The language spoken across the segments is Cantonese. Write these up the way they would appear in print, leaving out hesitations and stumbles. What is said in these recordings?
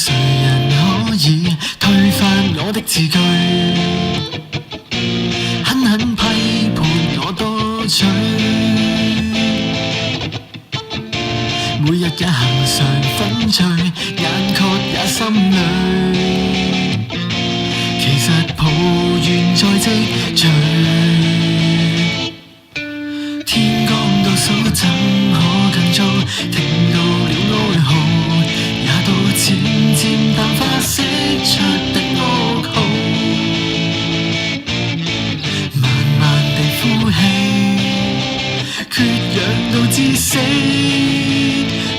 誰人可以推翻我的字句？狠狠批判我多嘴，每日也行常粉碎，眼確也心裏，其實抱怨在積聚。天光倒數怎可更早？聽到了哀號，也到漸漸淡化釋出的噩耗。慢慢地呼氣，缺氧到致死，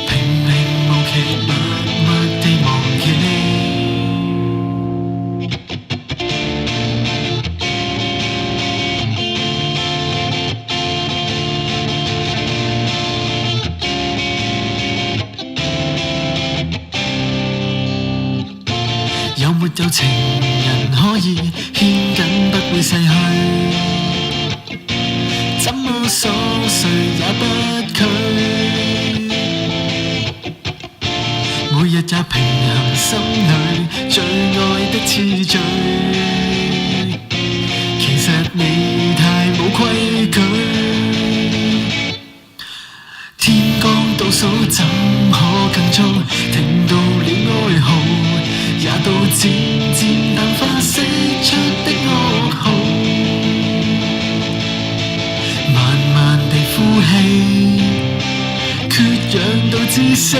平平無奇，默默地忘記。有沒有情人可以牽緊不會逝去？怎麼瑣碎也不拒，每日也平衡心裏最愛的次序。其實你太冇規矩，天光倒數怎可更早？聽到了哀號，也到漸漸淡化釋出的噩耗。慢慢地呼氣，缺氧到致死。